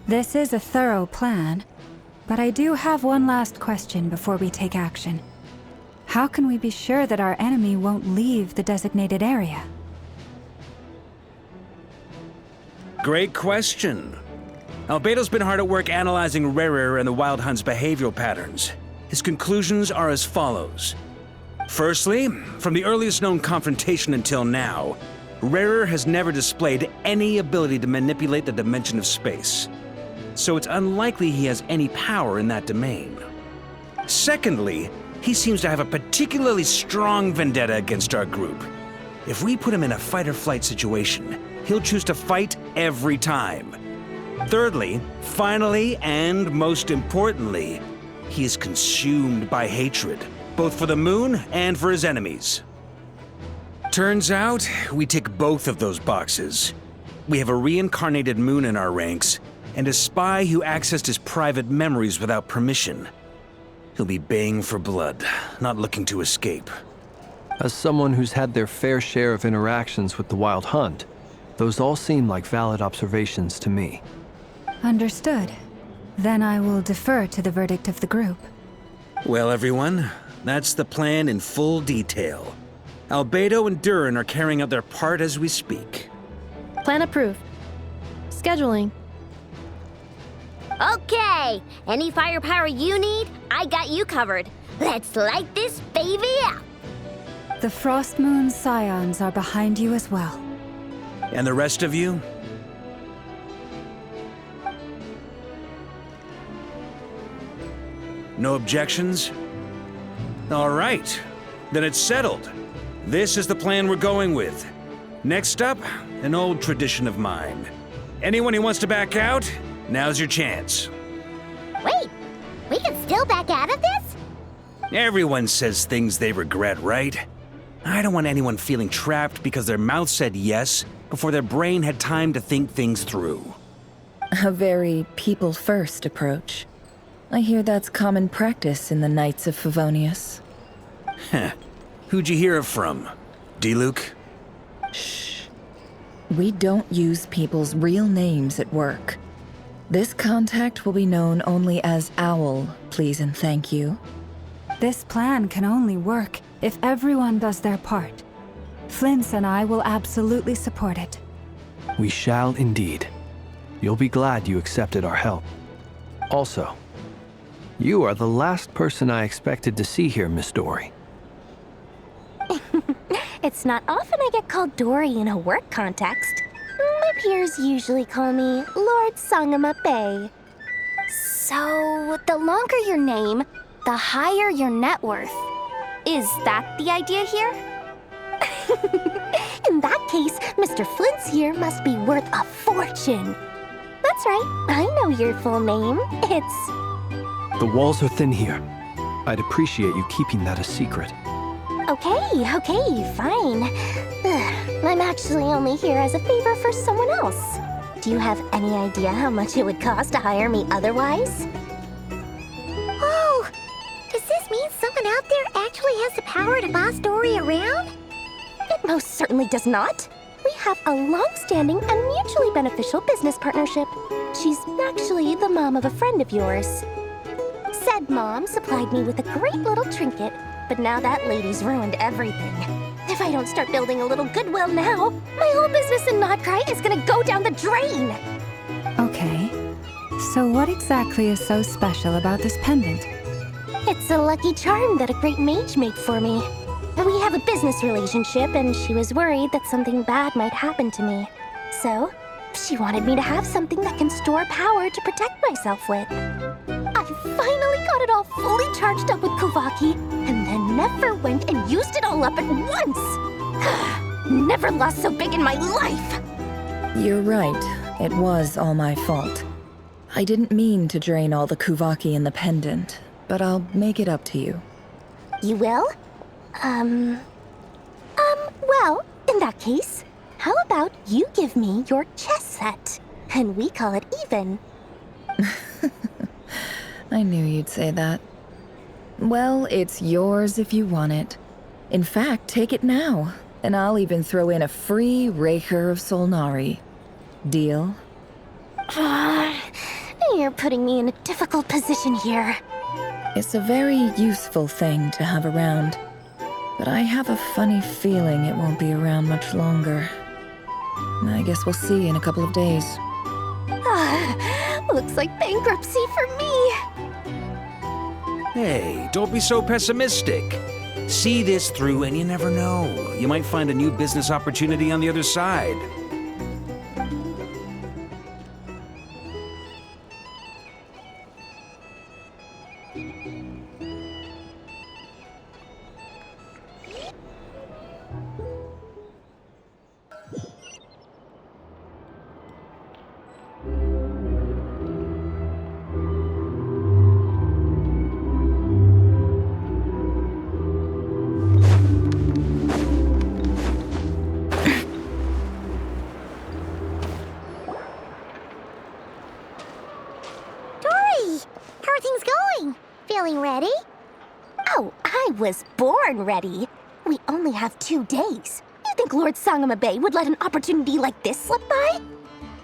This is a thorough plan, but I do have one last question before we take action. How can we be sure that our enemy won't leave the designated area? Great question. Albedo's been hard at work analyzing Rarer and the Wild Hunt's behavioral patterns. His conclusions are as follows. Firstly, from the earliest known confrontation until now, Rarer has never displayed any ability to manipulate the dimension of space. So it's unlikely he has any power in that domain. Secondly, he seems to have a particularly strong vendetta against our group. If we put him in a fight-or-flight situation, he'll choose to fight every time. Thirdly, finally, and most importantly, he is consumed by hatred, both for the moon and for his enemies. Turns out, we tick both of those boxes. We have a reincarnated moon in our ranks, and a spy who accessed his private memories without permission. He'll be baying for blood, not looking to escape. As someone who's had their fair share of interactions with the Wild Hunt, those all seem like valid observations to me. Understood. Then I will defer to the verdict of the group. Well, everyone, that's the plan in full detail. Albedo and Durin are carrying out their part as we speak. Plan approved. Scheduling. Okay, any firepower you need, I got you covered. Let's light this baby up. The Frost Moon Scions are behind you as well. And the rest of you? No objections? All right, then it's settled. This is the plan we're going with. Next up, an old tradition of mine. Anyone who wants to back out, now's your chance. Wait, we can still back out of this? Everyone says things they regret, right? I don't want anyone feeling trapped because their mouth said yes before their brain had time to think things through. A very people-first approach. I hear that's common practice in the Knights of Favonius. Heh. Who'd you hear it from? D-Luke? Shh. We don't use people's real names at work. This contact will be known only as Owl, please and thank you. This plan can only work if everyone does their part. Flint's and I will absolutely support it. We shall indeed. You'll be glad you accepted our help. Also, you are the last person I expected to see here, Miss Dory. It's not often I get called Dory in a work context. My peers usually call me Lord Sangamabe. So, the longer your name, the higher your net worth. Is that the idea here? In that case, Mr. Flint's here must be worth a fortune. That's right, I know your full name. It's... The walls are thin here. I'd appreciate you keeping that a secret. Okay, fine. I'm actually only here as a favor for someone else. Do you have any idea how much it would cost to hire me otherwise? Oh, does this mean someone out there actually has the power to boss Dory around? It most certainly does not. We have a long-standing and mutually beneficial business partnership. She's actually the mom of a friend of yours. Said mom supplied me with a great little trinket, but now that lady's ruined everything. If I don't start building a little goodwill now, my whole business in Nodcry is gonna go down the drain! Okay. So what exactly is so special about this pendant? It's a lucky charm that a great mage made for me. We have a business relationship, and she was worried that something bad might happen to me. So, she wanted me to have something that can store power to protect myself with. I finally got it all fully charged up with Kovaki, and then never went and used it all up at once! Never lost so big in my life! You're right. It was all my fault. I didn't mean to drain all the Kuvaki in the pendant, but I'll make it up to you. You will? Well, in that case, how about you give me your chess set, and we call it even? I knew you'd say that. Well, it's yours if you want it. In fact, take it now, and I'll even throw in a free Raker of Solnari. Deal? You're putting me in a difficult position here. It's a very useful thing to have around, but I have a funny feeling it won't be around much longer. I guess we'll see in a couple of days. Looks like bankruptcy for me. Hey, don't be so pessimistic. See this through and you never know. You might find a new business opportunity on the other side. Feeling ready? Oh, I was born ready. We only have 2 days. You think Lord Sangamabe would let an opportunity like this slip by?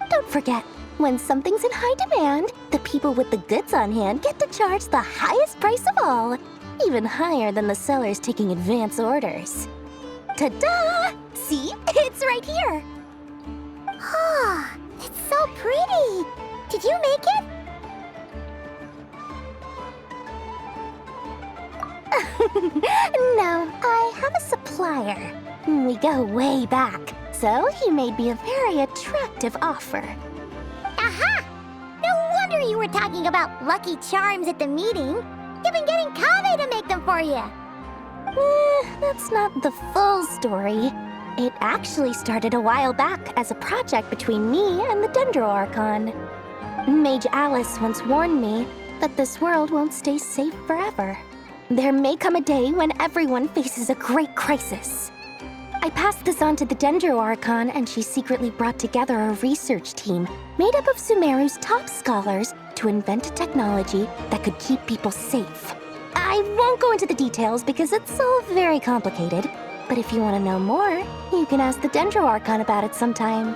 Don't forget, when something's in high demand, the people with the goods on hand get to charge the highest price of all, even higher than the sellers taking advance orders. Ta-da! See? It's right here. Oh, it's so pretty. Did you make it? No, I have a supplier. We go way back, so he made me a very attractive offer. Aha! No wonder you were talking about Lucky Charms at the meeting. You've been getting Kave to make them for you. That's not the full story. It actually started a while back as a project between me and the Dendro Archon. Mage Alice once warned me that this world won't stay safe forever. There may come a day when everyone faces a great crisis. I passed this on to the Dendro Archon, and she secretly brought together a research team made up of Sumeru's top scholars to invent a technology that could keep people safe. I won't go into the details because it's all very complicated, but if you want to know more, you can ask the Dendro Archon about it sometime.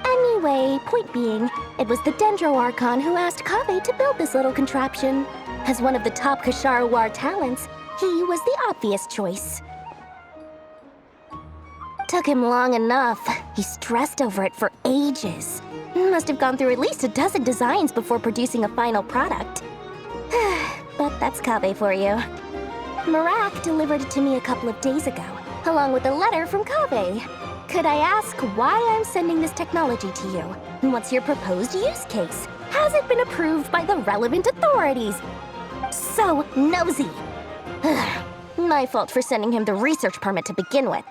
Anyway, point being, it was the Dendro Archon who asked Kave to build this little contraption. As one of the top Kashara War talents, he was the obvious choice. Took him long enough. He stressed over it for ages. Must have gone through at least a dozen designs before producing a final product. But that's Kave for you. Marak delivered it to me a couple of days ago, along with a letter from Kave. Could I ask why I'm sending this technology to you? What's your proposed use case? Has it been approved by the relevant authorities? So nosy. My fault for sending him the research permit to begin with.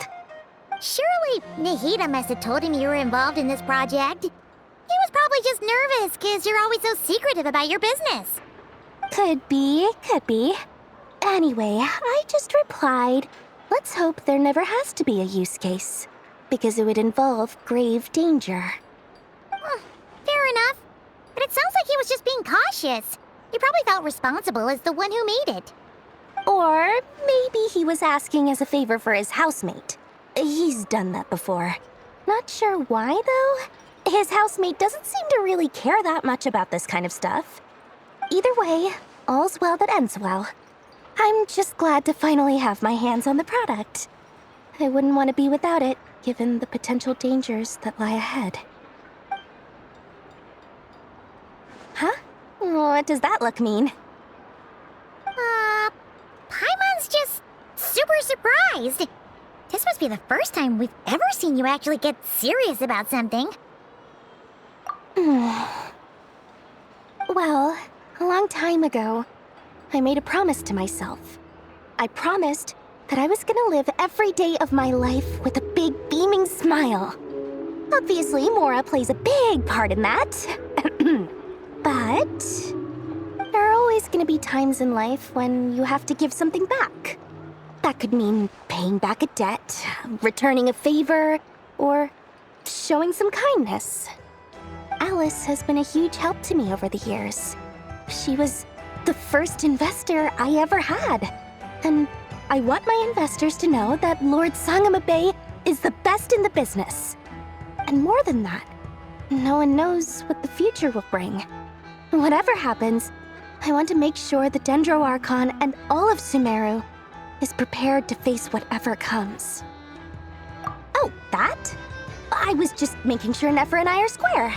Surely Nahida must have told him you were involved in this project. He was probably just nervous because you're always so secretive about your business. Could be. Anyway, I just replied, let's hope there never has to be a use case, because it would involve grave danger. Fair enough. But it sounds like he was just being cautious. He probably felt responsible as the one who made it. Or maybe he was asking as a favor for his housemate. He's done that before. Not sure why, though. His housemate doesn't seem to really care that much about this kind of stuff. Either way, all's well that ends well. I'm just glad to finally have my hands on the product. I wouldn't want to be without it, given the potential dangers that lie ahead. Huh? What does that look mean? Paimon's just super surprised. This must be the first time we've ever seen you actually get serious about something. Well, a long time ago, I made a promise to myself. I promised that I was gonna live every day of my life with a big beaming smile. Obviously, Mora plays a big part in that. But there are always gonna be times in life when you have to give something back. That could mean paying back a debt, returning a favor, or showing some kindness. Alice has been a huge help to me over the years. She was the first investor I ever had. And I want my investors to know that Lord Sangamabe is the best in the business. And more than that, no one knows what the future will bring. Whatever happens, I want to make sure the Dendro Archon and all of Sumeru is prepared to face whatever comes. Oh, that? I was just making sure Nefer and I are square.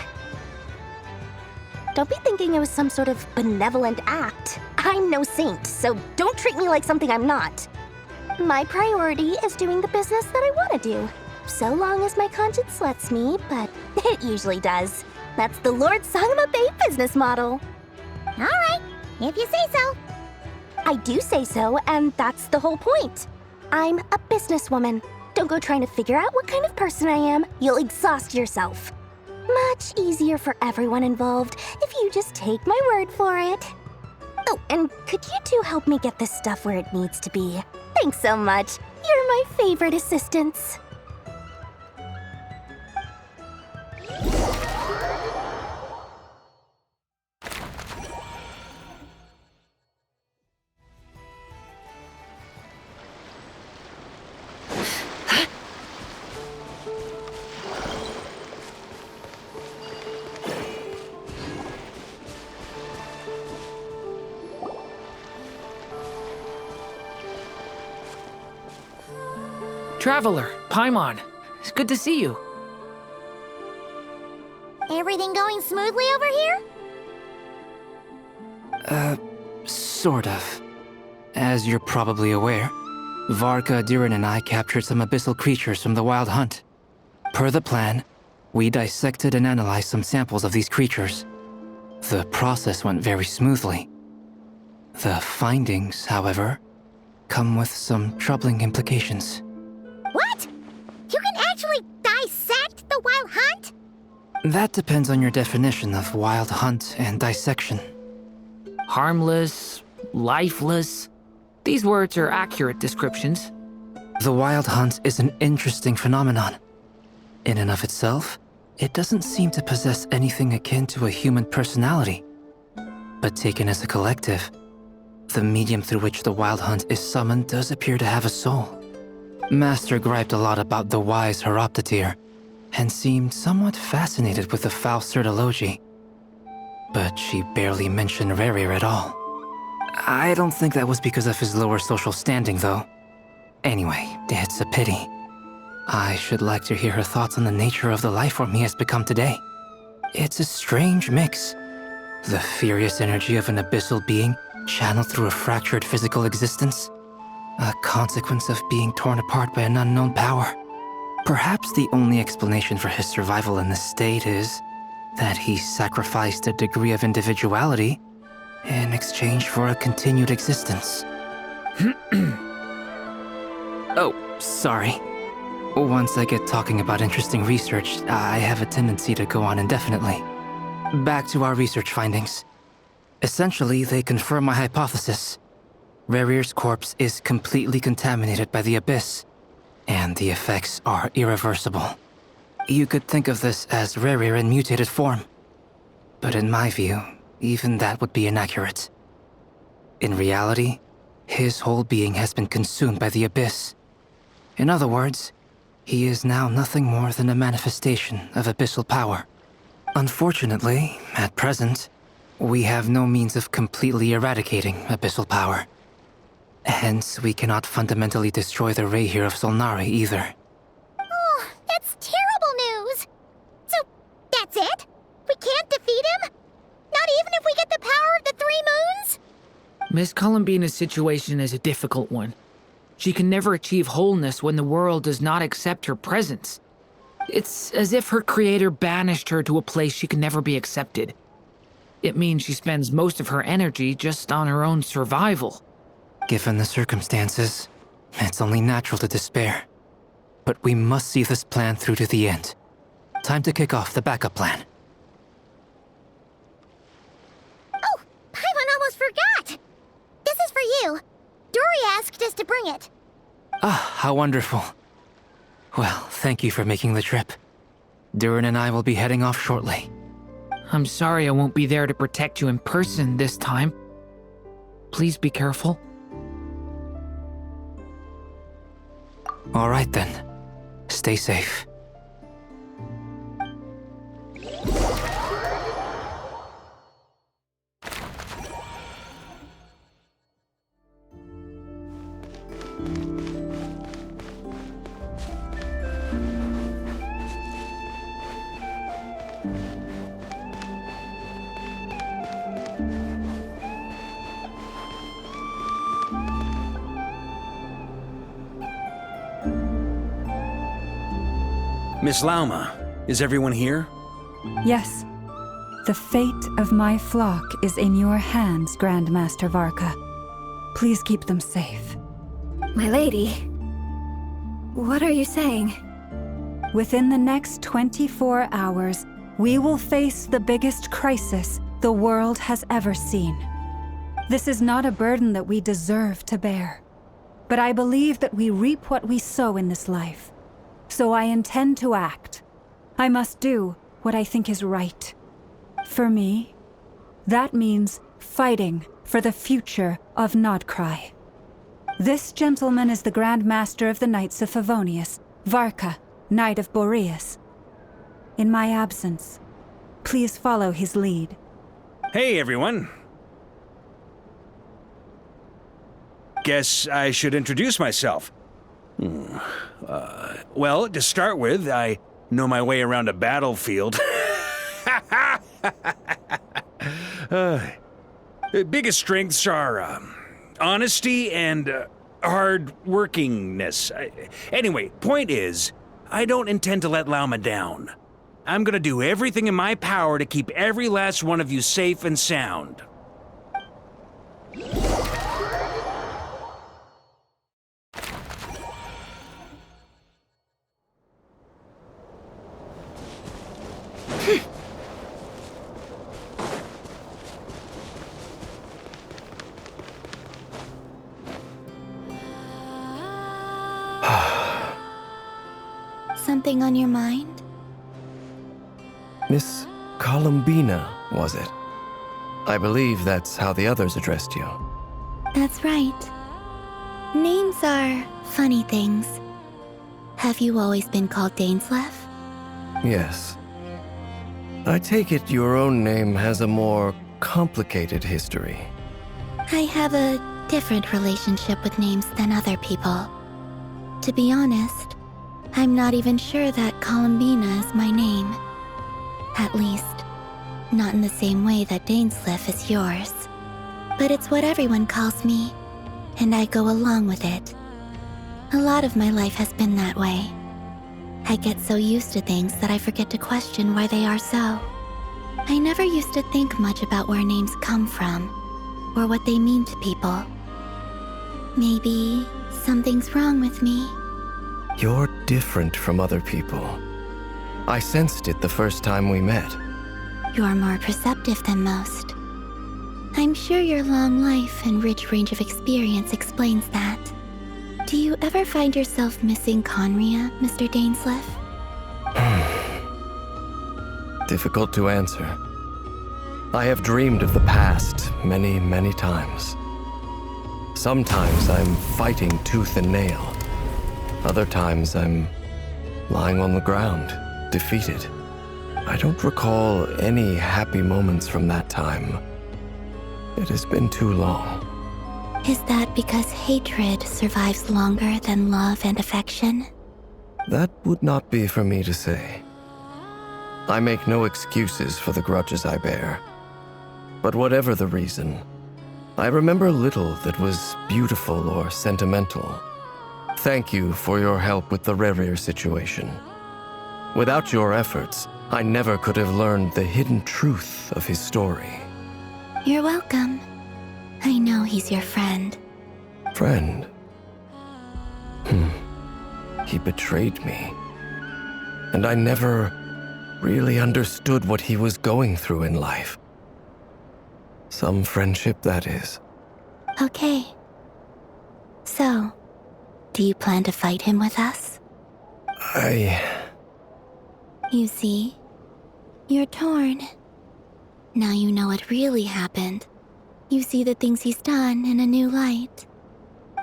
Don't be thinking it was some sort of benevolent act. I'm no saint, so don't treat me like something I'm not. My priority is doing the business that I want to do, so long as my conscience lets me, but it usually does. That's the Lord Sangma Bay business model. All right, if you say so. I do say so, and that's the whole point. I'm a businesswoman. Don't go trying to figure out what kind of person I am. You'll exhaust yourself. Much easier for everyone involved if you just take my word for it. Oh, and could you two help me get this stuff where it needs to be? Thanks so much. You're my favorite assistants. Traveler, Paimon, it's good to see you. Everything going smoothly over here? Sort of. As you're probably aware, Varka, Durin, and I captured some abyssal creatures from the Wild Hunt. Per the plan, we dissected and analyzed some samples of these creatures. The process went very smoothly. The findings, however, come with some troubling implications. What? You can actually dissect the Wild Hunt? That depends on your definition of Wild Hunt and dissection. Harmless, lifeless. These words are accurate descriptions. The Wild Hunt is an interesting phenomenon. In and of itself, it doesn't seem to possess anything akin to a human personality. But taken as a collective, the medium through which the Wild Hunt is summoned does appear to have a soul. Master griped a lot about the wise Horoptetyr, and seemed somewhat fascinated with the foul Certology. But she barely mentioned Rerir at all. I don't think that was because of his lower social standing, though. Anyway, it's a pity. I should like to hear her thoughts on the nature of the lifeform he has become today. It's a strange mix. The furious energy of an abyssal being channeled through a fractured physical existence. A consequence of being torn apart by an unknown power. Perhaps the only explanation for his survival in this state is that he sacrificed a degree of individuality in exchange for a continued existence. Oh, sorry. Once I get talking about interesting research, I have a tendency to go on indefinitely. Back to our research findings. Essentially, they confirm my hypothesis. Rerir's corpse is completely contaminated by the Abyss, and the effects are irreversible. You could think of this as Rerir in mutated form. But in my view, even that would be inaccurate. In reality, his whole being has been consumed by the Abyss. In other words, he is now nothing more than a manifestation of abyssal power. Unfortunately, at present, we have no means of completely eradicating abyssal power. Hence, we cannot fundamentally destroy the Rehir of Solnari either. Oh, that's terrible news! So, that's it? We can't defeat him? Not even if we get the power of the Three Moons? Miss Columbina's situation is a difficult one. She can never achieve wholeness when the world does not accept her presence. It's as if her creator banished her to a place she can never be accepted. It means she spends most of her energy just on her own survival. Given the circumstances, it's only natural to despair. But we must see this plan through to the end. Time to kick off the backup plan. Oh, Paimon almost forgot! This is for you. Dory asked us to bring it. Ah, how wonderful. Well, thank you for making the trip. Durin and I will be heading off shortly. I'm sorry I won't be there to protect you in person this time. Please be careful. All right then. Stay safe. Miss Lauma, is everyone here? Yes. The fate of my flock is in your hands, Grandmaster Varka. Please keep them safe. My lady, what are you saying? Within the next 24 hours, we will face the biggest crisis the world has ever seen. This is not a burden that we deserve to bear, but I believe that we reap what we sow in this life. So I intend to act. I must do what I think is right. For me, that means fighting for the future of Nodcry. This gentleman is the Grand Master of the Knights of Favonius, Varka, Knight of Boreas. In my absence, please follow his lead. Hey, everyone. Guess I should introduce myself. Well, to start with, I know my way around a battlefield. Biggest strengths are honesty and hard-workingness. Anyway, point is, I don't intend to let Lauma down. I'm gonna do everything in my power to keep every last one of you safe and sound. Something on your mind? Miss Columbina, was it? I believe that's how the others addressed you. That's right. Names are funny things. Have you always been called Dainslev? Yes. I take it your own name has a more complicated history. I have a different relationship with names than other people. To be honest, I'm not even sure that Columbina is my name. At least, not in the same way that Dainslev is yours. But it's what everyone calls me, and I go along with it. A lot of my life has been that way. I get so used to things that I forget to question why they are so. I never used to think much about where names come from, or what they mean to people. Maybe something's wrong with me. You're different from other people. I sensed it the first time we met. You're more perceptive than most. I'm sure your long life and rich range of experience explains that. Do you ever find yourself missing Conria, Mr. Dainslev? Difficult to answer. I have dreamed of the past many, many times. Sometimes I'm fighting tooth and nail. Other times I'm lying on the ground, defeated. I don't recall any happy moments from that time. It has been too long. Is that because hatred survives longer than love and affection? That would not be for me to say. I make no excuses for the grudges I bear. But whatever the reason, I remember little that was beautiful or sentimental. Thank you for your help with the Rerir situation. Without your efforts, I never could have learned the hidden truth of his story. You're welcome. I know he's your friend. Friend? He betrayed me. And I never really understood what he was going through in life. Some friendship, that is. Okay. So, do you plan to fight him with us? You see, you're torn. Now you know what really happened. You see the things he's done in a new light.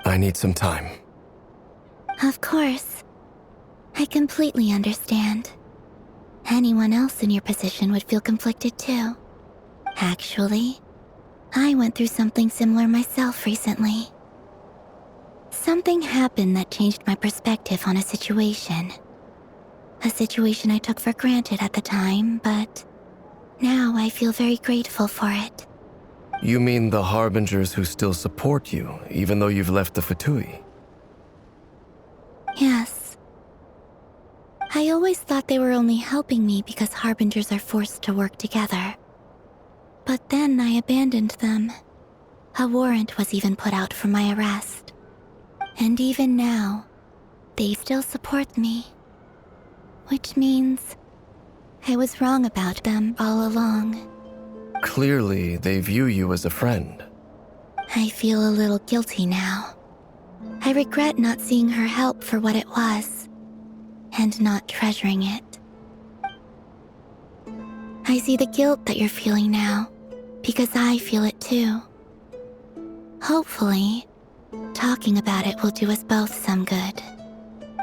I need some time. Of course. I completely understand. Anyone else in your position would feel conflicted too. Actually, I went through something similar myself recently. So Something happened that changed my perspective on a situation. A situation I took for granted at the time, but now I feel very grateful for it. You mean the Harbingers who still support you, even though you've left the Fatui? Yes. I always thought they were only helping me because Harbingers are forced to work together. But then I abandoned them. A warrant was even put out for my arrest. And even now, they still support me. Which means I was wrong about them all along. Clearly, they view you as a friend. I feel a little guilty now. I regret not seeing her help for what it was, and not treasuring it. I see the guilt that you're feeling now, because I feel it too. Hopefully, talking about it will do us both some good.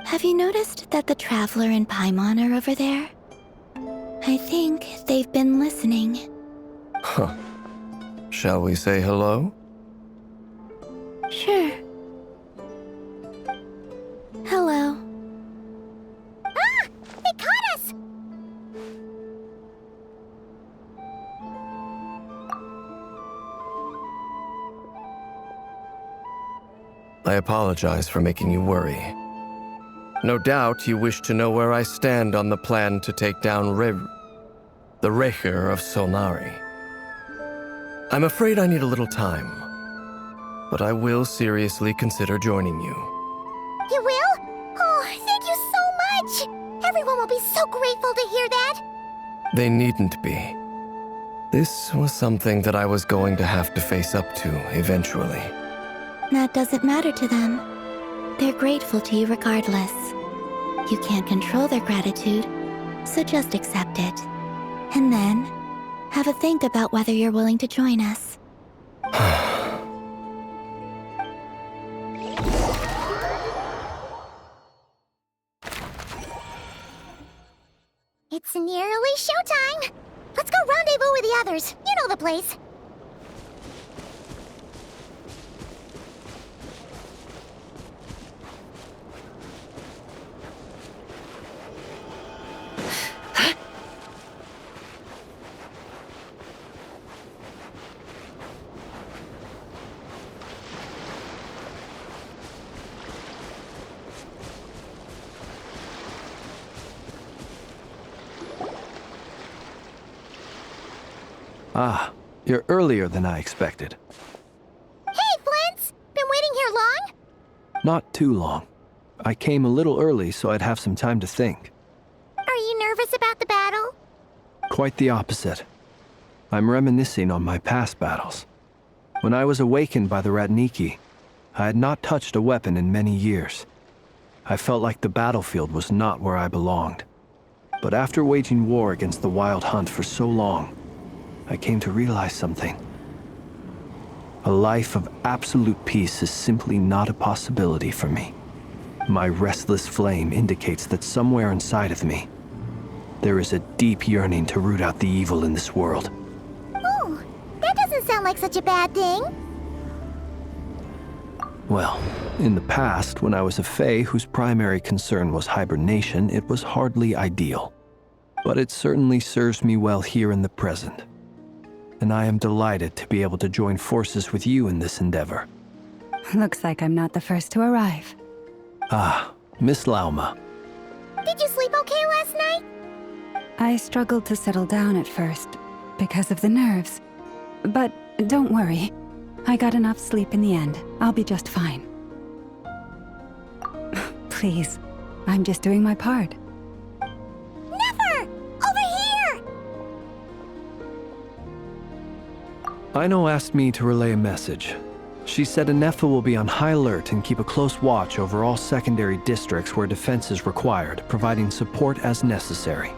Have you noticed that the Traveler and Paimon are over there? I think they've been listening. Huh. Shall we say hello? Sure. Hello. Ah! They caught us! I apologize for making you worry. No doubt you wish to know where I stand on the plan to take down the Recher of Solnari. I'm afraid I need a little time, but I will seriously consider joining you. You will? Oh, thank you so much! Everyone will be so grateful to hear that! They needn't be. This was something that I was going to have to face up to eventually. That doesn't matter to them. They're grateful to you regardless. You can't control their gratitude, so just accept it. And then, have a think about whether you're willing to join us. It's nearly showtime! Let's go rendezvous with the others. You know the place. Ah, you're earlier than I expected. Hey, Flint's! Been waiting here long? Not too long. I came a little early so I'd have some time to think. Are you nervous about the battle? Quite the opposite. I'm reminiscing on my past battles. When I was awakened by the Ratniki, I had not touched a weapon in many years. I felt like the battlefield was not where I belonged. But after waging war against the Wild Hunt for so long, I came to realize something. A life of absolute peace is simply not a possibility for me. My restless flame indicates that somewhere inside of me, there is a deep yearning to root out the evil in this world. Oh, that doesn't sound like such a bad thing. Well, in the past, when I was a Fae whose primary concern was hibernation, it was hardly ideal. But it certainly serves me well here in the present. And I am delighted to be able to join forces with you in this endeavor. Looks like I'm not the first to arrive. Ah, Miss Lauma. Did you sleep okay last night? I struggled to settle down at first, because of the nerves. But don't worry. I got enough sleep in the end. I'll be just fine. Please, I'm just doing my part. Never! Over here! Aino asked me to relay a message. She said Anefa will be on high alert and keep a close watch over all secondary districts where defense is required, providing support as necessary.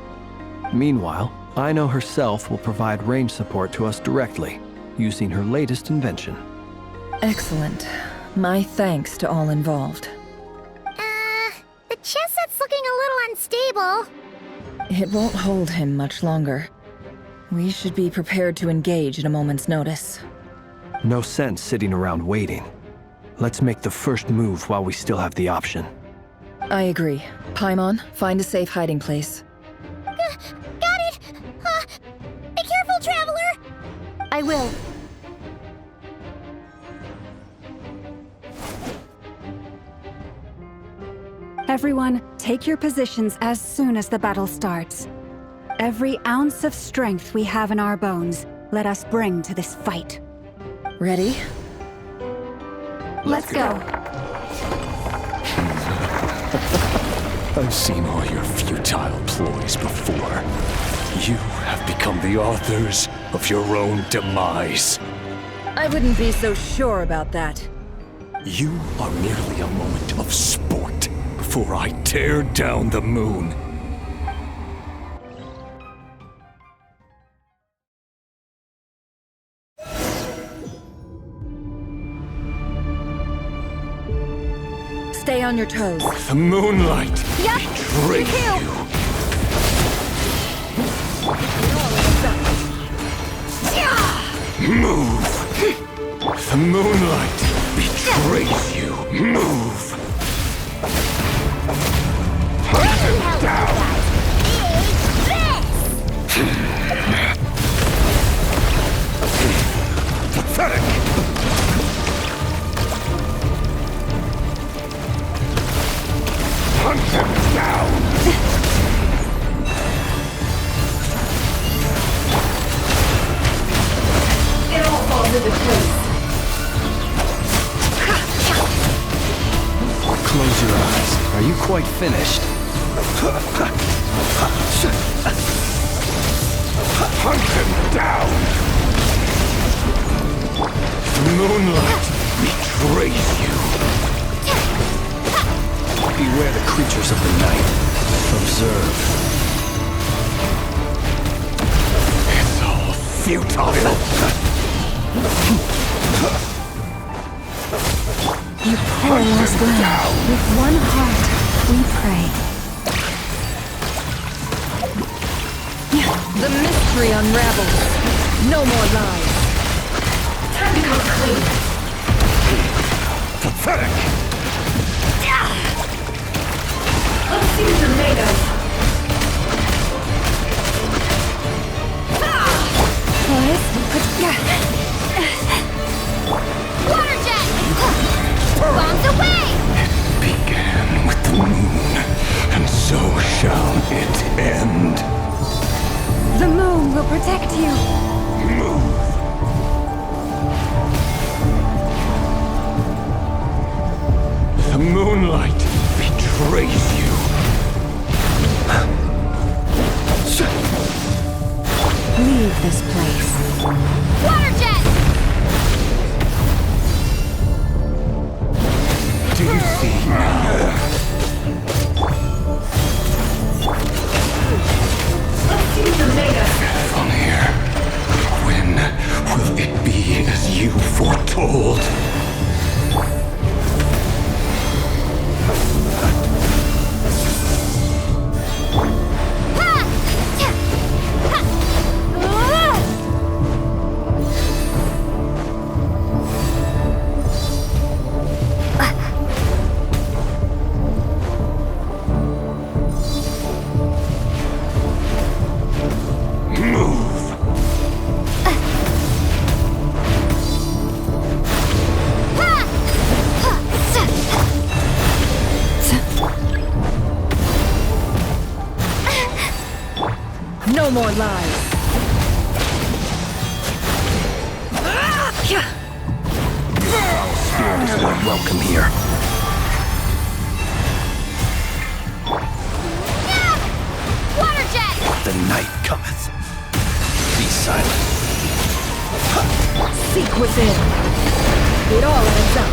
Meanwhile, Aino herself will provide range support to us directly, using her latest invention. Excellent. My thanks to all involved. The chest set's looking a little unstable. It won't hold him much longer. We should be prepared to engage at a moment's notice. No sense sitting around waiting. Let's make the first move while we still have the option. I agree. Paimon, find a safe hiding place. Got it! Be careful, Traveler! I will. Everyone, take your positions as soon as the battle starts. Every ounce of strength we have in our bones, let us bring to this fight. Ready? Let's go. I've seen all your futile ploys before. You have become the authors of your own demise. I wouldn't be so sure about that. You are merely a moment of sport before I tear down the moon. Stay on your toes. The moonlight betrays you. Move! The moonlight betrays you. Move! Hunt him down! Pathetic! Hunt him down! It all falls into place. Close your eyes. Are you quite finished? Hunt him down! The moonlight betrays you. Beware the creatures of the night. Observe. It's all futile. You poor lost lamb. With one heart, we pray. The mystery unravels. No more lies. Time to come clean. Pathetic! Let's see what you're made of. Water jet! Bombs away! It began with the moon, and so shall it end. The moon will protect you. Move! The moonlight betrays you. Leave this place. Water jet! Do you see now? Let's see what you're made of. From here, when will it be as you foretold? No more lies. Spirit is not welcome here. Water jet! The night cometh. Be silent. Seek within. It all adds up.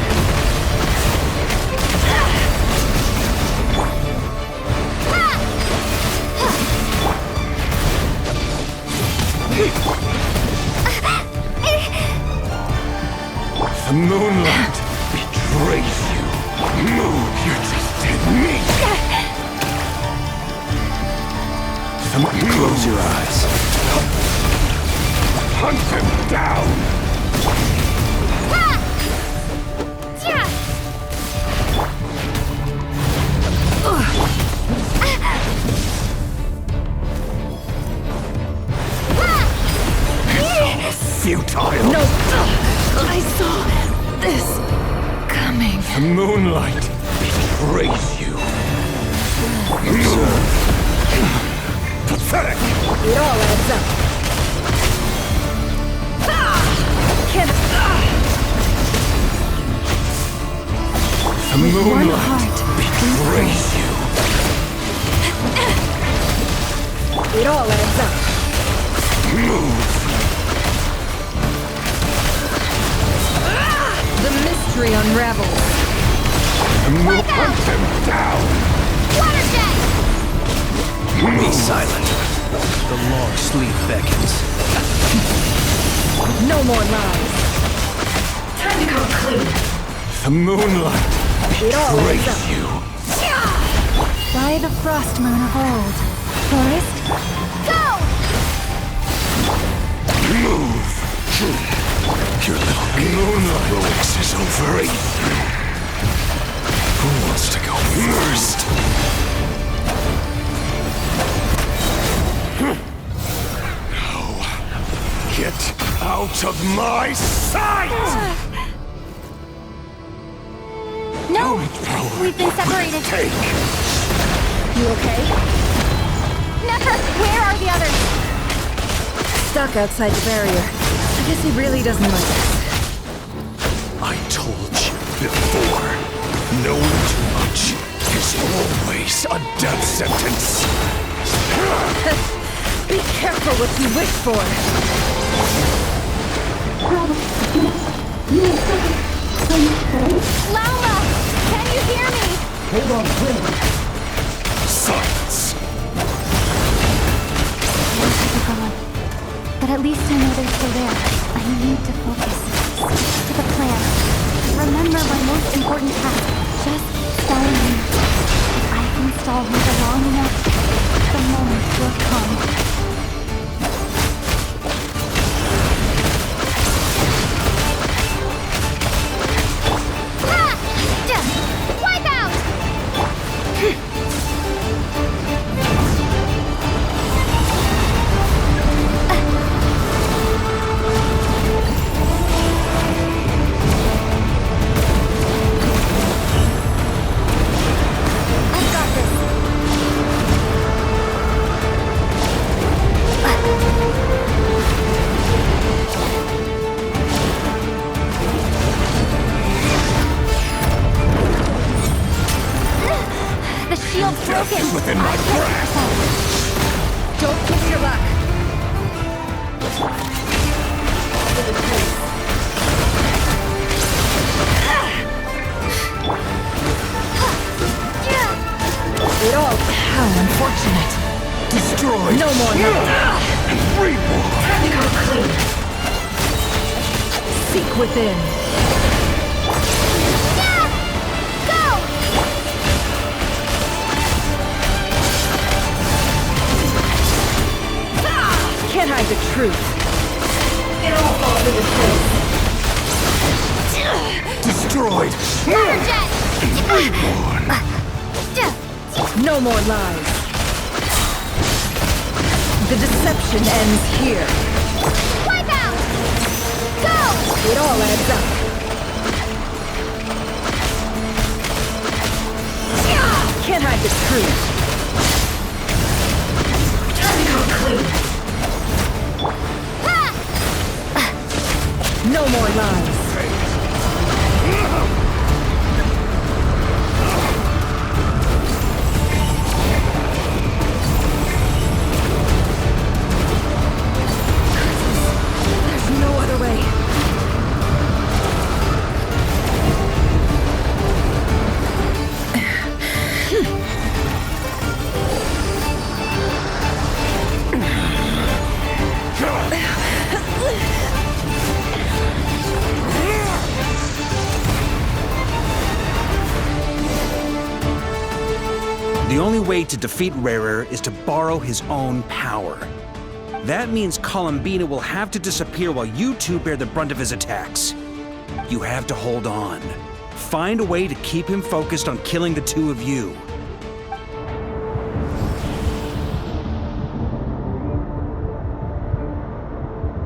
The moonlight betrays you. Move, you're just dead meat. Close your eyes. Hunt him down. The moonlight betrays you. Pathetic! It all adds up. The moonlight betrays you. It all adds up. Move! The mystery unravels. Hunt them down! Watershed! Be silent. The long sleep beckons. No more lies. Time to come clean. The moonlight It all adds betrays up. you. By the frost moon of old. Forest, Go! Move! Your little moonlight heroics is over. Who wants to go first? No. Get out of my sight! No! We've been separated. Take! You okay? Never! Where are the others? Stuck outside the barrier. I guess he really doesn't like us. I told you before. Knowing too much is always a death sentence. Be careful what you wish for. Lauma! Can you hear me? Silence. But at least I know they're still there. I need to focus. Stick to the plan. Remember my most important task. Just stalling him. If I can stall him for long enough, the moment will come. Ha! Wipe out! I've got this. The shield's Death broken. is within my grasp. Don't kiss your luck. It all. How unfortunate. Destroy. No more luck. Reborn. Time to come clean. Seek within. Go! Can't hide the truth. It all falls into place. Destroyed. Waterjet! No more lies. The deception ends here. Wipe out! Go! It all adds up. Can't hide the truth. Time to come clean. No more lies. There's no other way. The only way to defeat Rarer is to borrow his own power. That means Columbina will have to disappear while you two bear the brunt of his attacks. You have to hold on. Find a way to keep him focused on killing the two of you.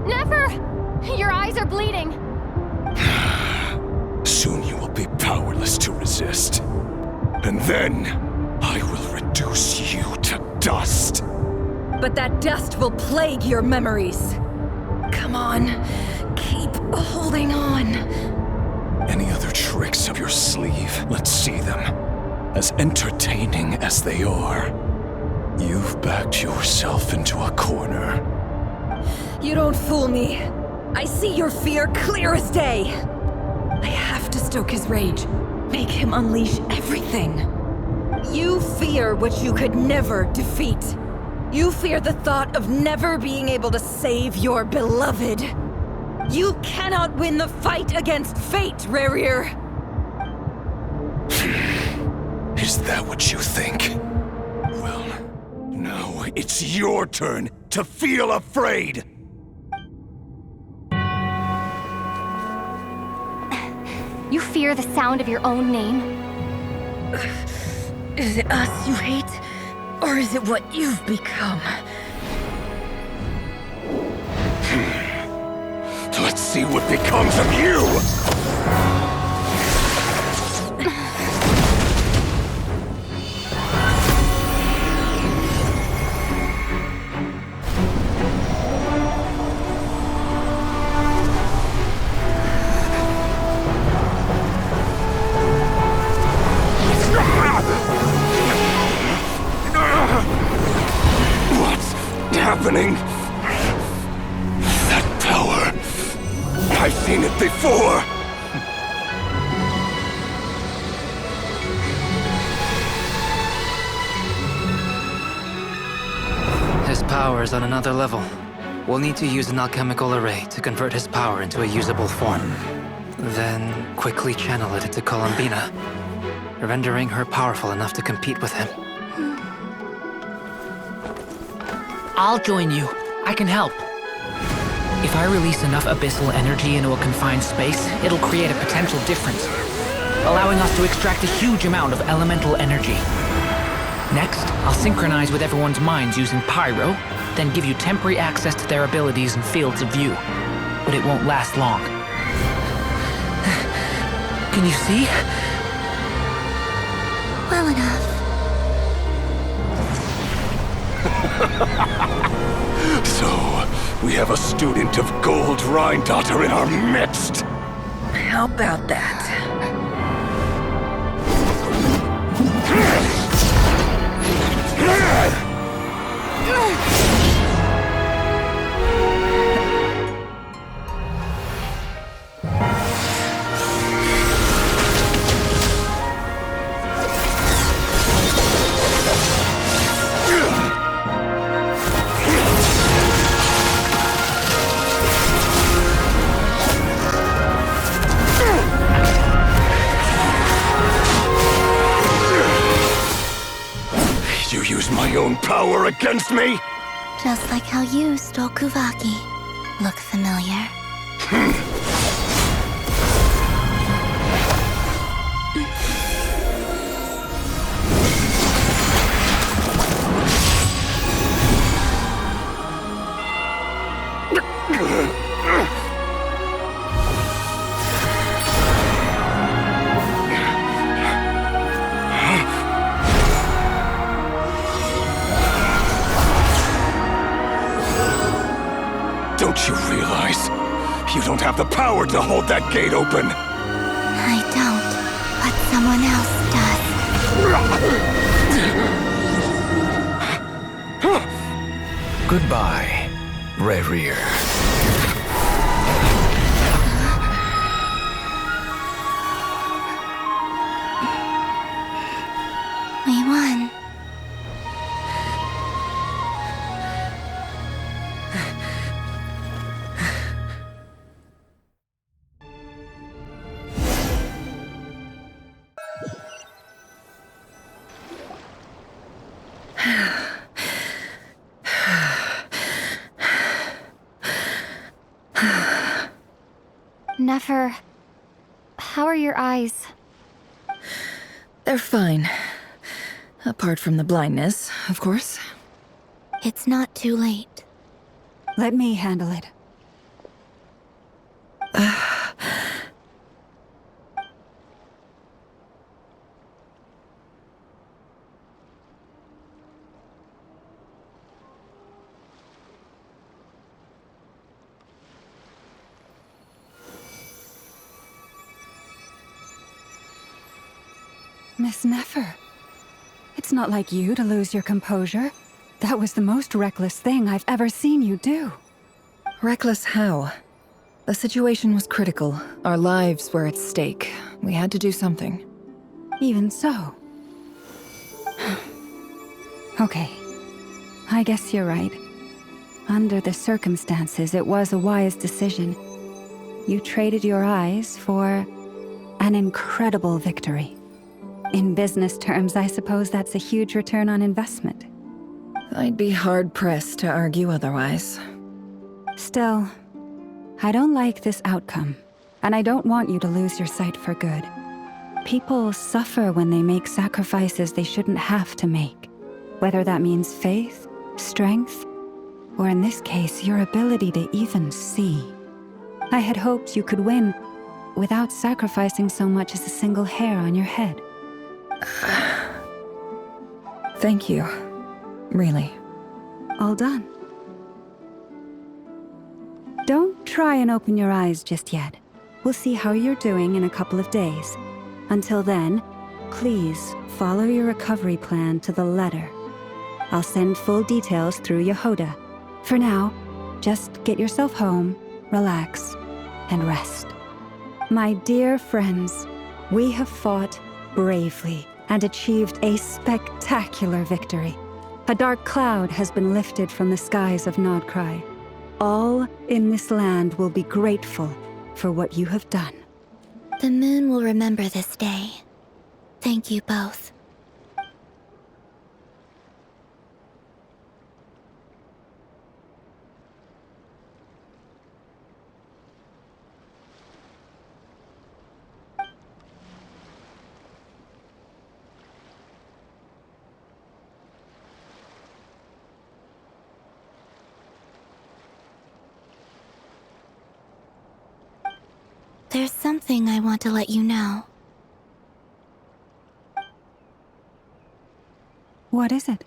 Never! Your eyes are bleeding. Soon you will be powerless to exist. And then, I will reduce you to dust. But that dust will plague your memories. Come on, keep holding on. Any other tricks up your sleeve? Let's see them. As entertaining as they are, you've backed yourself into a corner. You don't fool me. I see your fear clear as day. I have to stoke his rage. Make him unleash everything. You fear what you could never defeat. You fear the thought of never being able to save your beloved. You cannot win the fight against fate, Rerir. Is that what you think? Well, now it's your turn to feel afraid! You fear the sound of your own name? Is it us you hate? Or is it what you've become? Let's see what becomes of you! Happening? That power. I've seen it before. His power is on another level. We'll need to use an alchemical array to convert his power into a usable form. Then quickly channel it into Columbina, rendering her powerful enough to compete with him. I'll join you. I can help. If I release enough abyssal energy into a confined space, it'll create a potential difference, allowing us to extract a huge amount of elemental energy. Next, I'll synchronize with everyone's minds using pyro, then give you temporary access to their abilities and fields of view. But it won't last long. Can you see? Well enough. So, we have a student of Gold Rhine-Daughter in our midst. How about that? My own power against me? Just like how you stole Kuvaki. Look familiar? Don't you realize? You don't have the power to hold that gate open! I don't, but someone else does. Goodbye, Rerir. We won. Nefer, how are your eyes? They're fine. Apart from the blindness, of course. It's not too late. Let me handle it. Miss Nefer. It's not like you to lose your composure. That was the most reckless thing I've ever seen you do. Reckless how? The situation was critical. Our lives were at stake. We had to do something. Even so. Okay. I guess you're right. Under the circumstances, it was a wise decision. You traded your eyes for an incredible victory. In business terms, I suppose that's a huge return on investment. I'd be hard-pressed to argue otherwise. Still, I don't like this outcome, and I don't want you to lose your sight for good. People suffer when they make sacrifices they shouldn't have to make, whether that means faith, strength, or in this case, your ability to even see. I had hoped you could win without sacrificing so much as a single hair on your head. Thank you. Really. All done. Don't try and open your eyes just yet. We'll see how you're doing in a couple of days. Until then, please follow your recovery plan to the letter. I'll send full details through Yehoda. For now, just get yourself home, relax, and rest. My dear friends, we have fought bravely and achieved a spectacular victory. A dark cloud has been lifted from the skies of Nodcry. All in this land will be grateful for what you have done. The moon will remember this day. Thank you both. There's something I want to let you know. What is it?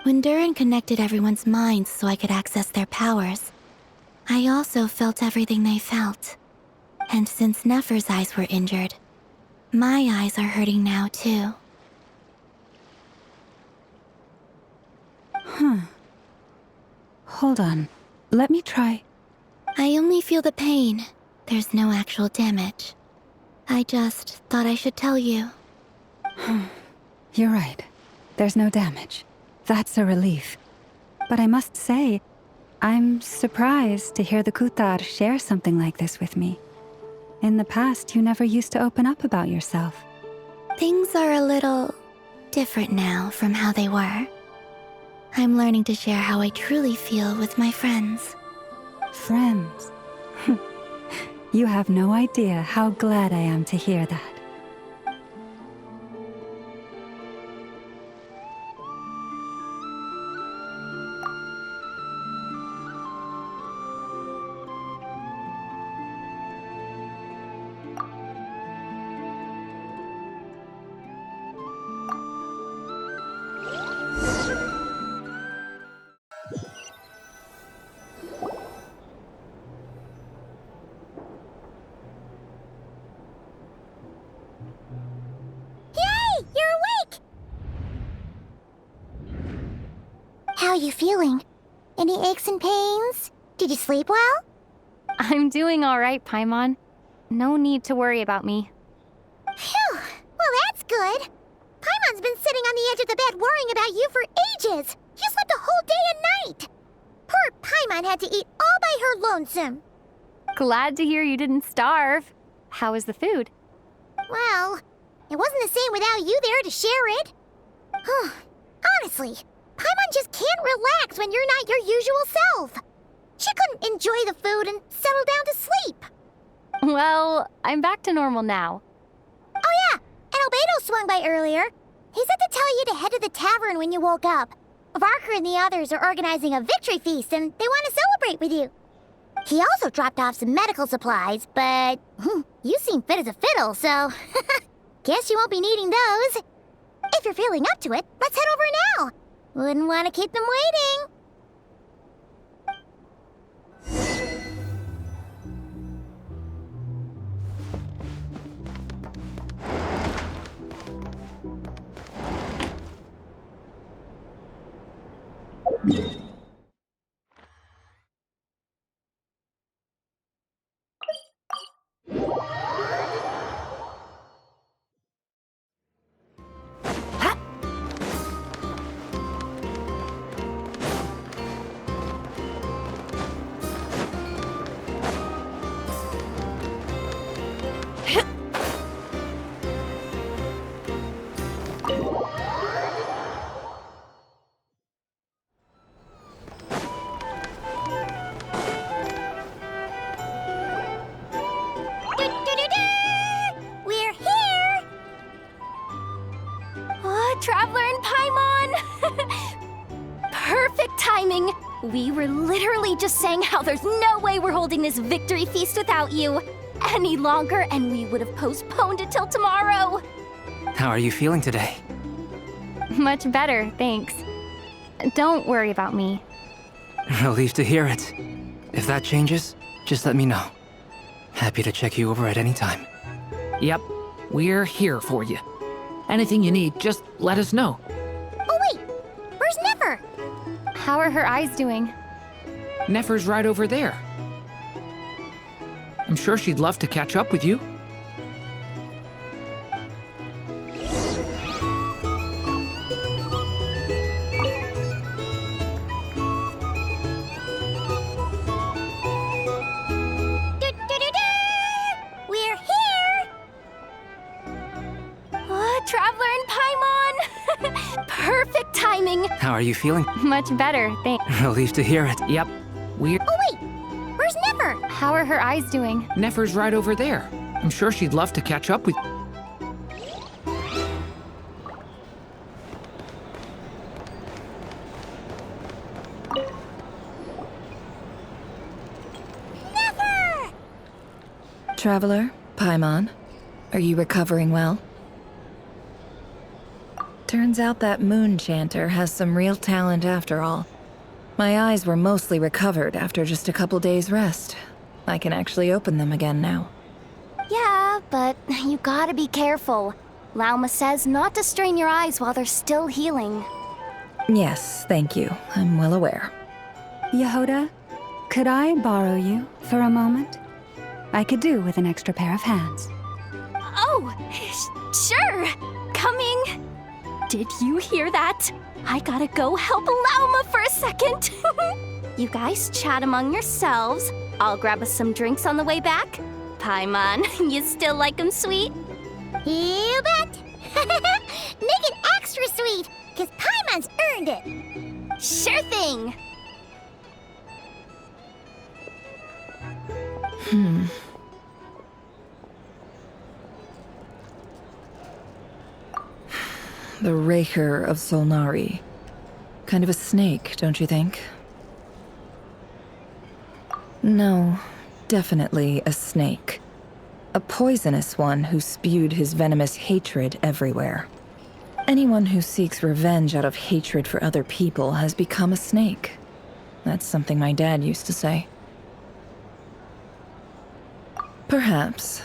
When Durin connected everyone's minds so I could access their powers, I also felt everything they felt. And since Nefer's eyes were injured, my eyes are hurting now too. Hold on. Let me try. I only feel the pain. There's no actual damage. I just thought I should tell you. You're right. There's no damage. That's a relief. But I must say, I'm surprised to hear the Kutar share something like this with me. In the past, you never used to open up about yourself. Things are a little different now from how they were. I'm learning to share how I truly feel with my friends. Friends. You have no idea how glad I am to hear that. How are you feeling? Any aches and pains? Did you sleep well? I'm doing all right, Paimon. No need to worry about me. Phew! Well, that's good. Paimon's been sitting on the edge of the bed worrying about you for ages. You slept a whole day and night. Poor Paimon had to eat all by her lonesome. Glad to hear you didn't starve. How was the food? Well, it wasn't the same without you there to share it. Honestly, Paimon just can't relax when you're not your usual self. She couldn't enjoy the food and settle down to sleep. Well, I'm back to normal now. Oh yeah, and Albedo swung by earlier. He said to tell you to head to the tavern when you woke up. Varker and the others are organizing a victory feast and they want to celebrate with you. He also dropped off some medical supplies, but you seem fit as a fiddle, so guess you won't be needing those. If you're feeling up to it, let's head over now. Wouldn't want to keep them waiting. Traveler and Paimon! Perfect timing! We were literally just saying how there's no way we're holding this victory feast without you any longer, and we would have postponed it till tomorrow. How are you feeling today? Much better, thanks. Don't worry about me. Relieved to hear it. If that changes, just let me know. Happy to check you over at any time. Yep, we're here for you. Anything you need, just let us know. Oh wait, where's Nefer? How are her eyes doing? Nefer's right over there. I'm sure she'd love to catch up with you. We're here! Traveler and Paimon! Perfect timing! How are you feeling? Much better, thanks. Relieved to hear it. Yep, we're... Oh wait, where's Nefer? How are her eyes doing? Nefer's right over there. I'm sure she'd love to catch up with... Nefer! Traveler, Paimon, are you recovering well? Turns out that moon chanter has some real talent after all. My eyes were mostly recovered after just a couple days' rest. I can actually open them again now. Yeah, but you gotta be careful. Lauma says not to strain your eyes while they're still healing. Yes, thank you. I'm well aware. Yehoda, could I borrow you for a moment? I could do with an extra pair of hands. Oh, sure! Coming! Did you hear that? I gotta go help Lauma for a second. You guys chat among yourselves. I'll grab us some drinks on the way back. Paimon, you still like 'em sweet? You bet! Make it extra sweet, because Paimon's earned it. Sure thing! The Raker of Solnari. Kind of a snake, don't you think? No, definitely a snake. A poisonous one who spewed his venomous hatred everywhere. Anyone who seeks revenge out of hatred for other people has become a snake. That's something my dad used to say. Perhaps.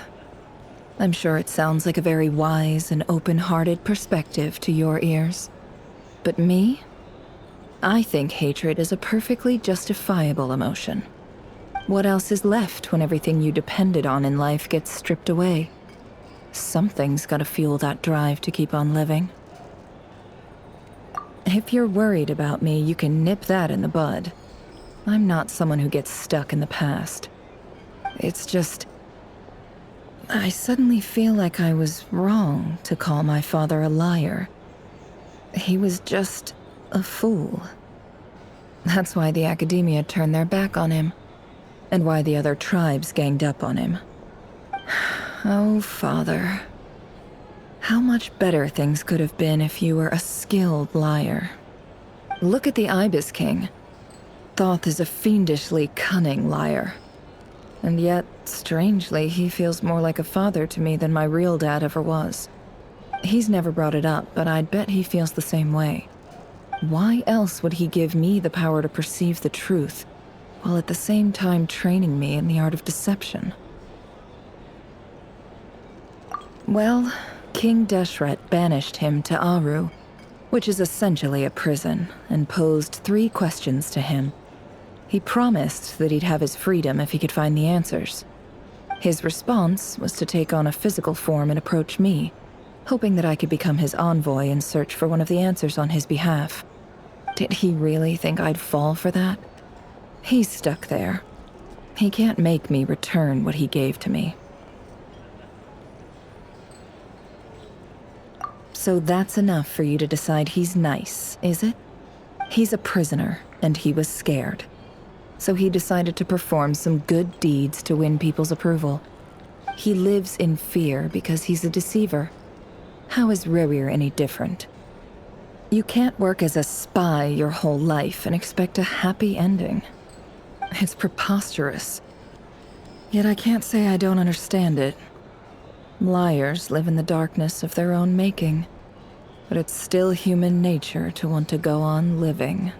I'm sure it sounds like a very wise and open-hearted perspective to your ears. But me? I think hatred is a perfectly justifiable emotion. What else is left when everything you depended on in life gets stripped away? Something's gotta fuel that drive to keep on living. If you're worried about me, you can nip that in the bud. I'm not someone who gets stuck in the past. It's just... I suddenly feel like I was wrong to call my father a liar. He was just a fool. That's why the Academia turned their back on him, and why the other tribes ganged up on him. Oh, Father. How much better things could have been if you were a skilled liar. Look at the Ibis King. Thoth is a fiendishly cunning liar. And yet, strangely, he feels more like a father to me than my real dad ever was. He's never brought it up, but I'd bet he feels the same way. Why else would he give me the power to perceive the truth, while at the same time training me in the art of deception? Well, King Deshret banished him to Aru, which is essentially a prison, and posed 3 questions to him. He promised that he'd have his freedom if he could find the answers. His response was to take on a physical form and approach me, hoping that I could become his envoy and search for one of the answers on his behalf. Did he really think I'd fall for that? He's stuck there. He can't make me return what he gave to me. So that's enough for you to decide he's nice, is it? He's a prisoner, and he was scared. So he decided to perform some good deeds to win people's approval. He lives in fear because he's a deceiver. How is Rerir any different? You can't work as a spy your whole life and expect a happy ending. It's preposterous. Yet I can't say I don't understand it. Liars live in the darkness of their own making, but it's still human nature to want to go on living.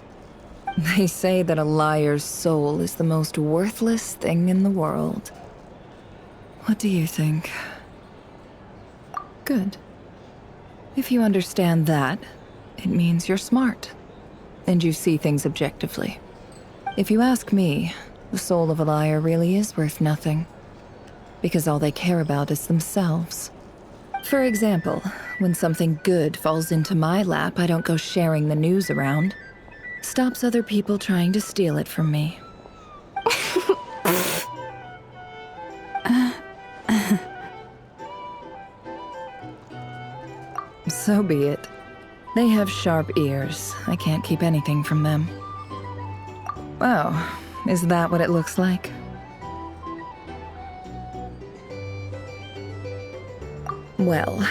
They say that a liar's soul is the most worthless thing in the world. What do you think? Good. If you understand that, it means you're smart, and you see things objectively. If you ask me, the soul of a liar really is worth nothing, because all they care about is themselves. For example, when something good falls into my lap, I don't go sharing the news around. Stops other people trying to steal it from me. So be it. They have sharp ears. I can't keep anything from them. Oh, is that what it looks like? Well,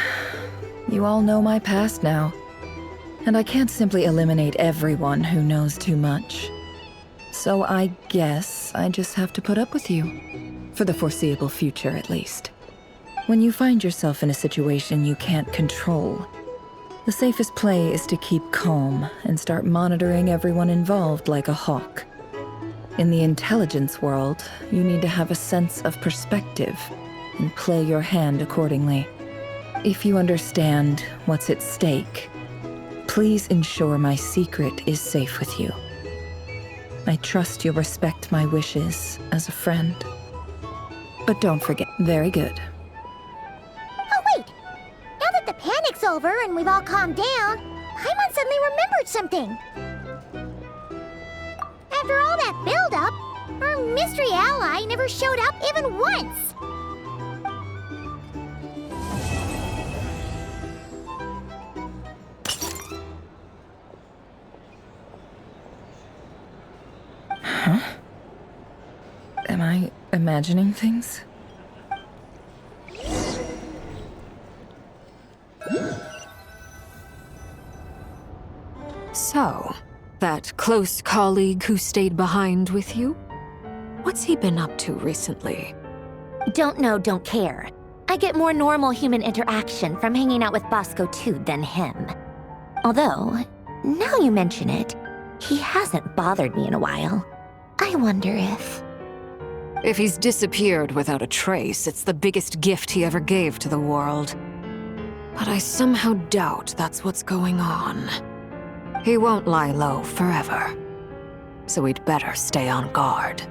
you all know my past now, and I can't simply eliminate everyone who knows too much. So I guess I just have to put up with you, for the foreseeable future at least. When you find yourself in a situation you can't control, the safest play is to keep calm and start monitoring everyone involved like a hawk. In the intelligence world, you need to have a sense of perspective and play your hand accordingly. If you understand what's at stake, please ensure my secret is safe with you. I trust you'll respect my wishes as a friend. But don't forget, very good. Oh, wait! Now that the panic's over and we've all calmed down, Paimon suddenly remembered something. After all that build-up, our mystery ally never showed up even once! Huh? Am I imagining things? So, that close colleague who stayed behind with you? What's he been up to recently? Don't know, don't care. I get more normal human interaction from hanging out with Bosco too than him. Although, now you mention it, he hasn't bothered me in a while. I wonder if... If he's disappeared without a trace, it's the biggest gift he ever gave to the world. But I somehow doubt that's what's going on. He won't lie low forever. So we'd better stay on guard.